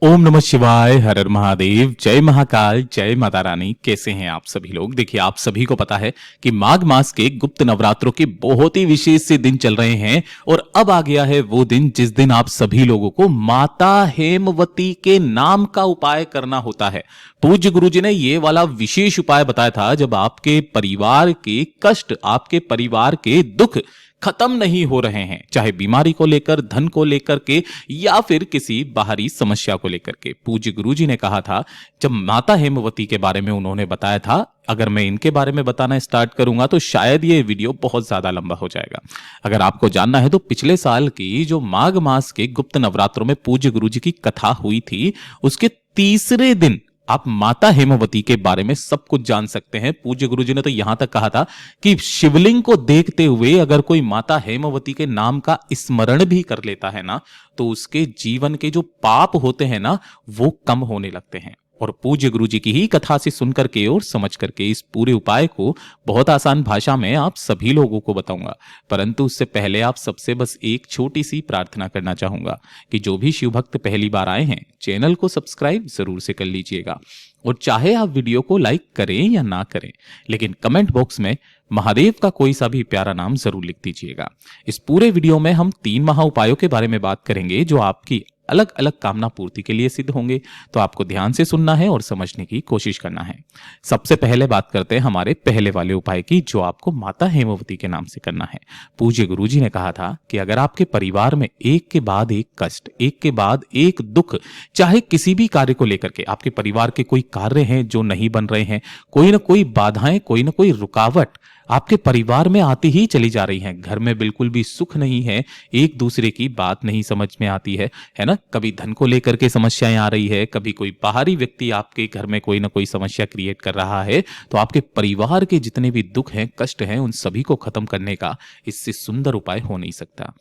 ओम नमः शिवाय, हर हर महादेव, जय महाकाल, जय माता रानी। कैसे हैं आप सभी लोग? देखिए, आप सभी को पता है कि माघ मास के गुप्त नवरात्रों के बहुत ही विशेष से दिन चल रहे हैं और अब आ गया है वो दिन जिस दिन आप सभी लोगों को माता हेमवती के नाम का उपाय करना होता है। पूज्य गुरु जी ने ये वाला विशेष उपाय बताया था जब आपके परिवार के कष्ट, आपके परिवार के दुख खत्म नहीं हो रहे हैं, चाहे बीमारी को लेकर, धन को लेकर के या फिर किसी बाहरी समस्या को लेकर के। पूज्य गुरुजी ने कहा था, जब माता हेमवती के बारे में उन्होंने बताया था, अगर मैं इनके बारे में बताना स्टार्ट करूंगा तो शायद ये वीडियो बहुत ज्यादा लंबा हो जाएगा। अगर आपको जानना है तो पिछले साल की जो माघ मास के गुप्त नवरात्रों में पूज्य गुरुजी की कथा हुई थी, उसके तीसरे दिन आप माता हेमवती के बारे में सब कुछ जान सकते हैं। पूज्य गुरुजी ने तो यहां तक कहा था कि शिवलिंग को देखते हुए अगर कोई माता हेमवती के नाम का स्मरण भी कर लेता है ना, तो उसके जीवन के जो पाप होते हैं ना, वो कम होने लगते हैं। और पूज्य गुरुजी की ही कथा से सुनकर के और समझ करके इस पूरे उपाय को बहुत आसान भाषा में आप सभी लोगों को बताऊंगा। परंतु उससे पहले आप सबसे बस एक छोटी सी प्रार्थना करना चाहूंगा कि जो भी शिव भक्त पहली बार आए हैं, चैनल को सब्सक्राइब जरूर से कर लीजिएगा। और चाहे आप वीडियो को लाइक करें या ना करें, लेकिन कमेंट बॉक्स में महादेव का कोई सा भी प्यारा नाम जरूर लिख दीजिएगा। इस पूरे वीडियो में हम 3 महा उपायों के बारे में बात करेंगे जो आपकी अलग अलग कामना पूर्ति के लिए सिद्ध होंगे। तो आपको ध्यान से सुनना है और समझने की कोशिश करना है। सबसे पहले बात करते हैं हमारे पहले वाले उपाय की, जो आपको माता हेमवती के नाम से करना है। पूज्य गुरुजी ने कहा था कि अगर आपके परिवार में एक के बाद एक कष्ट, एक के बाद एक दुख, चाहे किसी भी कार्य को लेकर के, आपके परिवार के कोई कार्य हैं जो नहीं बन रहे हैं, कोई ना कोई बाधाएं, कोई ना कोई रुकावट आपके परिवार में आती ही चली जा रही हैं, घर में बिल्कुल भी सुख नहीं है, एक दूसरे की बात नहीं समझ में आती है ना। कभी धन को लेकर के समस्याएं आ रही है, कभी कोई बाहरी व्यक्ति आपके घर में कोई ना कोई समस्या क्रिएट कर रहा है, तो आपके परिवार के जितने भी दुख हैं, कष्ट हैं, उन सभी को खत्म करने का इससे सुंदर उपाय हो नहीं सकता।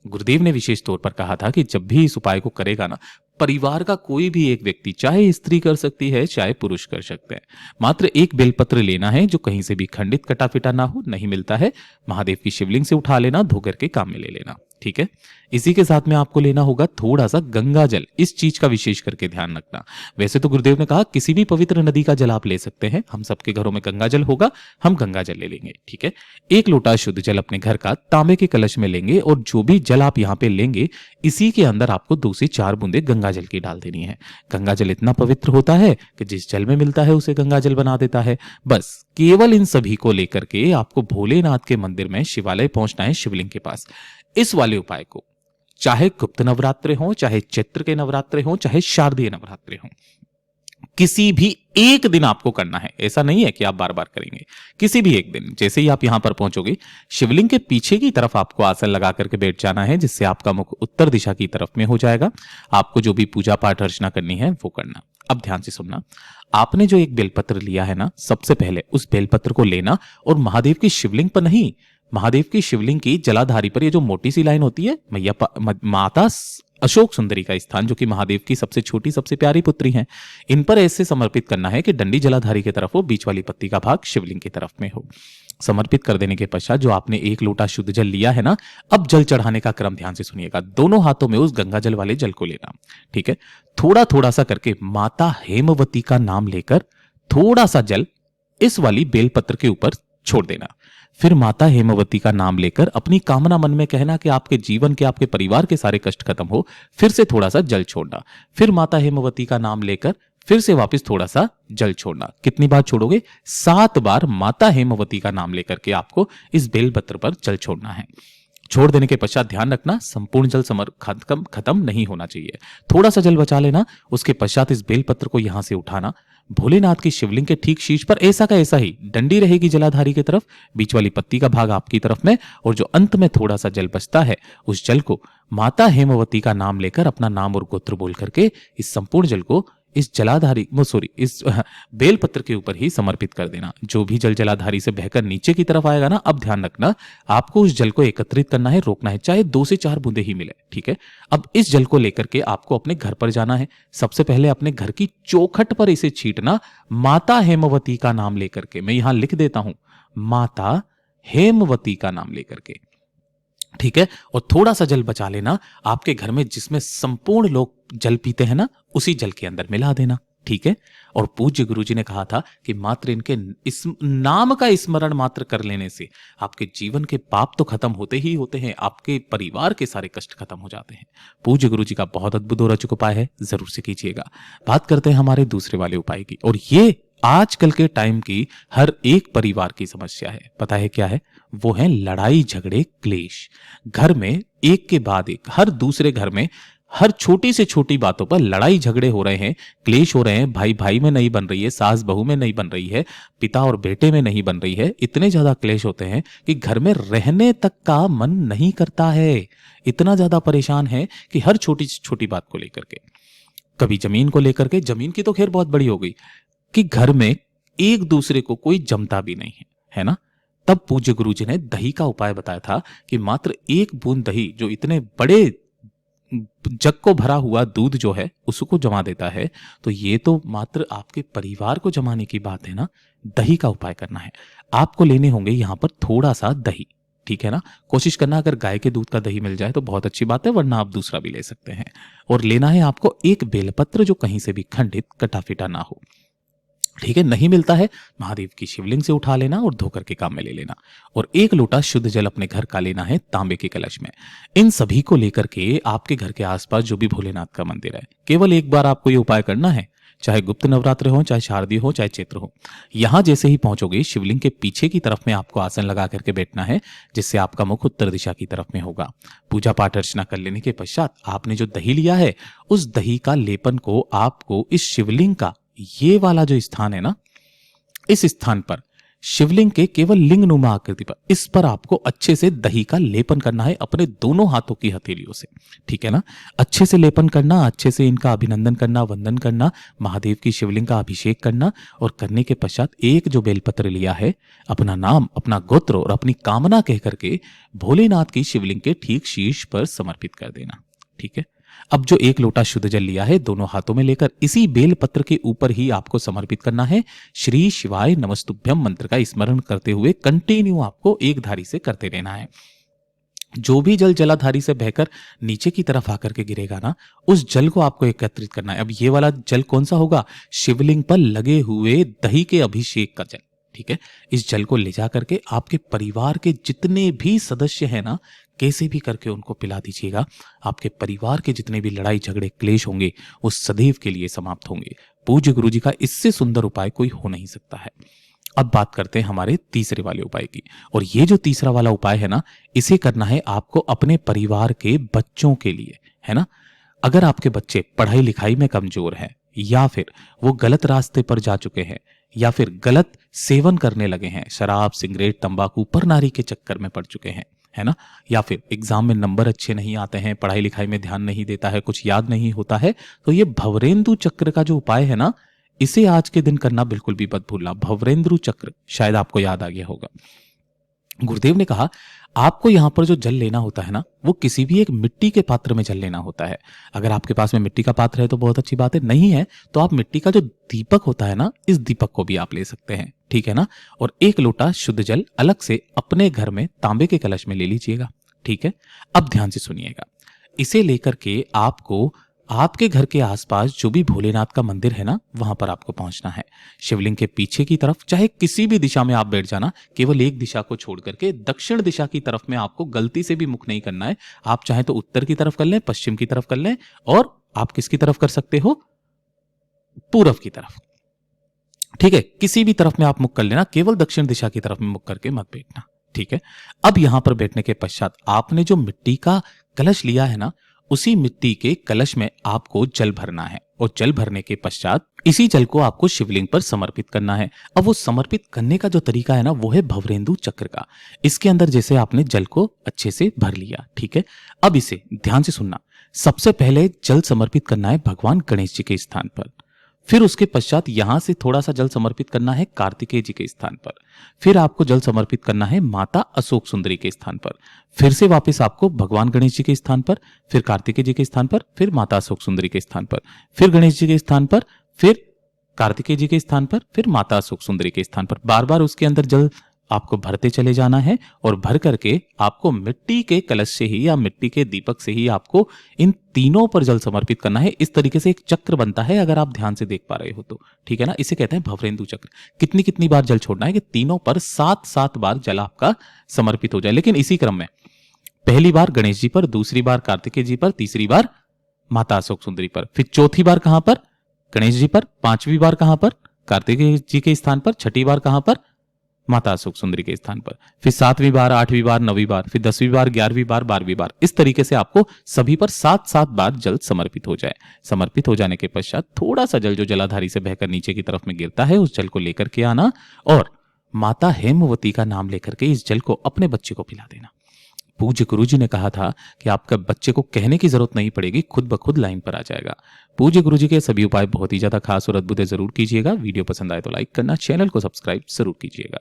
गुरुदेव ने विशेष तौर पर कहा था कि जब भी इस उपाय को करेगा ना, परिवार का कोई भी एक व्यक्ति, चाहे स्त्री कर सकती है चाहे पुरुष कर सकते हैं, मात्र एक बेलपत्र लेना है जो कहीं से भी खंडित कटा फिटा ना हो, नहीं मिलता है, महादेव की शिवलिंग से उठा लेना, धो करके काम में ले लेना। ठीक है। इसी के साथ में आपको लेना होगा थोड़ा सा गंगा जल। इस चीज का विशेष करके ध्यान रखना। वैसे तो गुरुदेव ने कहा किसी भी पवित्र नदी का जल आप ले सकते हैं, हम सबके घरों में गंगा जल होगा, हम गंगा जल ले लेंगे। ठीक है। 1 लोटा शुद्ध जल अपने घर का तांबे के कलश में लेंगे और जो भी जल आप यहाँ पे लेंगे, इसी के अंदर आपको 2 से 4 बूंदे गंगा जल की डाल देनी है। गंगा जल इतना पवित्र होता है कि जिस जल में मिलता है उसे गंगा जल बना देता है। बस केवल इन सभी को लेकर के आपको भोलेनाथ के मंदिर में, शिवालय पहुंचना है, शिवलिंग के पास। इस वाले उपाय को चाहे गुप्त नवरात्रे हो, चाहे चैत्र के नवरात्रे हो, चाहे शारदीय नवरात्रे हो, किसी भी एक दिन आपको करना है। ऐसा नहीं है कि आप बार बार करेंगे, किसी भी एक दिन। जैसे ही आप यहां पर पहुंचोगे, शिवलिंग के पीछे की तरफ आपको आसन लगा करके बैठ जाना है, जिससे आपका मुख उत्तर दिशा की तरफ में हो जाएगा। आपको जो भी पूजा पाठ अर्चना करनी है वो करना। अब ध्यान से सुनना, आपने जो एक बेलपत्र लिया है ना, सबसे पहले उस बेलपत्र को लेना और महादेव की शिवलिंग पर नहीं, महादेव की शिवलिंग की जलाधारी पर ये जो मोटी सी लाइन होती है, माता अशोक सुंदरी का स्थान, जो कि महादेव की सबसे छोटी, सबसे प्यारी पुत्री हैं, इन पर ऐसे समर्पित करना है कि डंडी जलाधारी की तरफ हो, बीच वाली पत्ती का भाग शिवलिंग की तरफ में हो। समर्पित कर देने के पश्चात जो आपने 1 लोटा शुद्ध जल लिया है ना, अब जल चढ़ाने का क्रम ध्यान से सुनिएगा। दोनों हाथों में उस गंगा जल वाले जल को लेना। ठीक है। थोड़ा थोड़ा सा करके माता हेमवती का नाम लेकर थोड़ा सा जल इस वाली बेलपत्र के ऊपर छोड़ देना। फिर माता हेमवती का नाम लेकर अपनी कामना मन में कहना कि आपके जीवन के, आपके परिवार के सारे कष्ट खत्म हो। फिर से थोड़ा सा जल छोड़ना। फिर माता हेमवती का नाम लेकर फिर से वापस थोड़ा सा जल छोड़ना। कितनी बार छोड़ोगे? 7 बार माता हेमवती का नाम लेकर के आपको इस बेलपत्र पर जल छोड़ना है। छोड़ देने के पश्चात ध्यान रखना, संपूर्ण जल खत्म नहीं होना चाहिए, थोड़ा सा जल बचा लेना। उसके पश्चात इस बेलपत्र को यहां से उठाना, भोलेनाथ की शिवलिंग के ठीक शीर्ष पर ऐसा का ऐसा ही डंडी रहेगी जलाधारी की तरफ, बीच वाली पत्ती का भाग आपकी तरफ में, और जो अंत में थोड़ा सा जल बचता है, उस जल को माता हेमवती का नाम लेकर अपना नाम और गोत्र बोल करके इस संपूर्ण जल को इस बेलपत्र के ऊपर ही समर्पित कर देना। जो भी जल जलाधारी से बहकर नीचे की तरफ आएगा ना, अब ध्यान रखना, आपको उस जल को एकत्रित करना है, रोकना है, चाहे 2 से 4 बूंदे ही मिले। ठीक है। अब इस जल को लेकर के आपको अपने घर पर जाना है। सबसे पहले अपने घर की चौखट पर इसे छींटना, माता हेमवती का नाम लेकर के। मैं यहां लिख देता हूं, माता हेमवती का नाम लेकर के। ठीक है, और थोड़ा सा जल बचा लेना आपके घर में जिसमें संपूर्ण लोग जल पीते हैं ना, उसी जल के अंदर मिला देना। ठीक है, और पूज्य गुरुजी ने कहा था कि मात्र इनके इस नाम का स्मरण मात्र कर लेने से आपके जीवन के पाप तो खत्म होते ही होते हैं, आपके परिवार के सारे कष्ट खत्म हो जाते हैं। पूज्य गुरुजी का बहुत अद्भुत और अचूक उपाय है, जरूर से कीजिएगा। बात करते हैं हमारे दूसरे वाले उपाय की, और ये आजकल के टाइम की हर एक परिवार की समस्या है। पता है क्या है? वो है लड़ाई झगड़े क्लेश। घर में एक के बाद एक, हर दूसरे घर में हर छोटी से छोटी बातों पर लड़ाई झगड़े हो रहे हैं, क्लेश हो रहे हैं। भाई भाई में नहीं बन रही है, सास बहू में नहीं बन रही है, पिता और बेटे में नहीं बन रही है। इतने ज्यादा क्लेश होते हैं कि घर में रहने तक का मन नहीं करता है। इतना ज्यादा परेशान है कि हर छोटी से छोटी बात को लेकर के, कभी जमीन को लेकर के, जमीन की तो खैर बहुत बड़ी हो गई, कि घर में एक दूसरे को कोई जमता भी नहीं है ना। तब पूज्य गुरुजी ने दही का उपाय बताया था कि मात्र एक बूंद दही, जो इतने बड़े जग को भरा हुआ दूध जो है उसको जमा देता है, तो ये तो मात्र आपके परिवार को जमाने की बात है ना। दही का उपाय करना है आपको। लेने होंगे यहां पर थोड़ा सा दही, ठीक है ना। कोशिश करना अगर गाय के दूध का दही मिल जाए तो बहुत अच्छी बात है, वरना आप दूसरा भी ले सकते हैं। और लेना है आपको एक बेलपत्र जो कहीं से भी खंडित कटा फिटा ना हो। ठीक है, नहीं मिलता है महादेव की शिवलिंग से उठा लेना और धोकर के काम में ले लेना। और एक लोटा शुद्ध जल अपने घर का लेना है तांबे के कलश में। इन सभी को लेकर के आपके घर के आसपास जो भी भोलेनाथ का मंदिर है, केवल एक बार आपको ये उपाय करना है, चाहे गुप्त नवरात्र हो, चाहे शारदीय हो, चाहे चैत्र हो। यहां जैसे ही पहुंचोगे, शिवलिंग के पीछे की तरफ में आपको आसन लगा करके बैठना है, जिससे आपका मुख उत्तर दिशा की तरफ में होगा। पूजा पाठ अर्चना कर लेने के पश्चात आपने जो दही लिया है, उस दही का लेपन को आपको इस शिवलिंग का ये वाला जो स्थान है ना, इस स्थान पर शिवलिंग के केवल लिंग नुमा आकृति पर, इस पर आपको अच्छे से दही का लेपन करना है अपने दोनों हाथों की हथेलियों से। ठीक है ना, अच्छे से लेपन करना, अच्छे से इनका अभिनंदन करना, वंदन करना, महादेव की शिवलिंग का अभिषेक करना। और करने के पश्चात एक जो बेलपत्र लिया है, अपना नाम, अपना गोत्र और अपनी कामना कह करके भोलेनाथ की शिवलिंग के ठीक शीर्ष पर समर्पित कर देना। ठीक है, अब जो एक लोटा शुद्ध जल लिया है, दोनों हाथों में लेकर इसी बेल पत्र के ऊपर ही आपको समर्पित करना है। श्री शिवाय नमस्तुभ्यम मंत्र का स्मरण करते हुए कंटिन्यू आपको एक धारी से करते रहना है। जो भी जल जलाधारी से बहकर नीचे की तरफ आकर के गिरेगा ना, उस जल को आपको एकत्रित करना है। अब ये वाला जल कौन सा होगा? शिवलिंग पर लगे हुए दही के अभिषेक का जल। ठीक है, इस जल को ले जा करके आपके परिवार के जितने भी सदस्य हैं ना, कैसे भी करके उनको पिला दीजिएगा। आपके परिवार के जितने भी लड़ाई झगड़े क्लेश होंगे, वो सदैव के लिए समाप्त होंगे। पूज्य गुरुजी का इससे सुंदर उपाय कोई हो नहीं सकता है। अब बात करते हैं हमारे तीसरे वाले उपाय की। और ये जो तीसरा वाला उपाय है ना, इसे करना है आपको अपने परिवार के बच्चों के लिए, है ना। अगर आपके बच्चे पढ़ाई लिखाई में कमजोर हैं, या फिर वो गलत रास्ते पर जा चुके हैं, या फिर गलत सेवन करने लगे हैं, शराब, सिगरेट, तंबाकू, पर नारी के चक्कर में पड़ चुके हैं, है ना, या फिर एग्जाम में नंबर अच्छे नहीं आते हैं, पढ़ाई लिखाई में ध्यान नहीं देता है, कुछ याद नहीं होता है, तो ये भवरेंदु चक्र का जो उपाय है ना, इसे आज के दिन करना बिल्कुल भी मत भूलना। भवरेंद्र चक्र शायद आपको याद आ गया होगा। गुरुदेव ने कहा आपको यहां पर जो जल लेना होता है ना, वो किसी भी एक मिट्टी के पात्र में जल लेना होता है। अगर आपके पास में मिट्टी का पात्र है तो बहुत अच्छी बात है, नहीं है तो आप मिट्टी का जो दीपक होता है ना, इस दीपक को भी आप ले सकते हैं। ठीक है ना, और एक लोटा शुद्ध जल अलग से अपने घर में तांबे के कलश में ले लीजिएगा। ठीक है, अब ध्यान से सुनिएगा। इसे लेकर के आपको आपके घर के आसपास जो भी भोलेनाथ का मंदिर है ना, वहां पर आपको पहुंचना है। शिवलिंग के पीछे की तरफ, चाहे किसी भी दिशा में आप बैठ जाना, केवल एक दिशा को छोड़ करके दक्षिण दिशा की तरफ में आपको गलती से भी मुख नहीं करना है। आप चाहे तो उत्तर की तरफ कर लें, पश्चिम की तरफ कर लें, और आप किसकी तरफ कर सकते हो? पूरब की तरफ। ठीक है, किसी भी तरफ में आप मुख कर लेना, केवल दक्षिण दिशा की तरफ में मुख करके मत बैठना। ठीक है, अब यहां पर बैठने के पश्चात आपने जो मिट्टी का कलश लिया है ना, उसी मिट्टी के कलश में आपको जल भरना है। और जल भरने के पश्चात इसी जल को आपको शिवलिंग पर समर्पित करना है। अब वो समर्पित करने का जो तरीका है ना, वो है भवरेंदु चक्र का। इसके अंदर जैसे आपने जल को अच्छे से भर लिया, ठीक है, अब इसे ध्यान से सुनना। सबसे पहले जल समर्पित करना है भगवान गणेश जी के स्थान पर। फिर उसके पश्चात यहां से थोड़ा सा जल समर्पित करना है कार्तिकेय जी के स्थान पर। फिर आपको जल समर्पित करना है माता अशोक सुंदरी के स्थान पर। फिर से वापस आपको भगवान गणेश जी के स्थान पर, फिर कार्तिकेय जी के स्थान पर, फिर माता अशोक सुंदरी के स्थान पर, फिर गणेश जी के स्थान पर, फिर कार्तिकेय जी के स्थान पर, फिर माता अशोक सुंदरी के स्थान पर। बार बार उसके अंदर जल आपको भरते चले जाना है और भर करके आपको मिट्टी के कलश से ही या मिट्टी के दीपक से ही आपको इन तीनों पर जल समर्पित करना है। इस तरीके से एक चक्र बनता है, अगर आप ध्यान से देख पा रहे हो तो, ठीक है ना। इसे कहते हैं भवरेंदु चक्र। कितनी कितनी बार जल छोड़ना है कि तीनों पर 7-7 बार जल आपका समर्पित हो जाए। लेकिन इसी क्रम में पहली बार गणेश जी पर, दूसरी बार कार्तिकेय जी पर, तीसरी बार माता अशोक सुंदरी पर, फिर चौथी बार कहां पर, गणेश जी पर, पांचवी बार कहां पर, कार्तिकेय जी के स्थान पर, छठी बार कहां पर, माता अशोक सुंदरी के स्थान पर, फिर 7वीं बार, 8वीं बार, 9वीं बार, फिर 10वीं बार, 11वीं बार, 12वीं बार। इस तरीके से आपको सभी पर 7-7 बार जल समर्पित हो जाए। समर्पित हो जाने के पश्चात थोड़ा सा जल जो जलाधारी से बहकर नीचे की तरफ में गिरता है, उस जल को लेकर के आना और माता हेमवती का नाम लेकर के इस जल को अपने बच्चे को पिला देना। पूज्य गुरुजी ने कहा था कि आपका बच्चे को कहने की जरूरत नहीं पड़ेगी, खुद ब खुद लाइन पर आ जाएगा। पूज्य गुरुजी के सभी उपाय बहुत ही ज्यादा खास और अद्भुत है, जरूर कीजिएगा। वीडियो पसंद आए तो लाइक करना, चैनल को सब्सक्राइब जरूर कीजिएगा।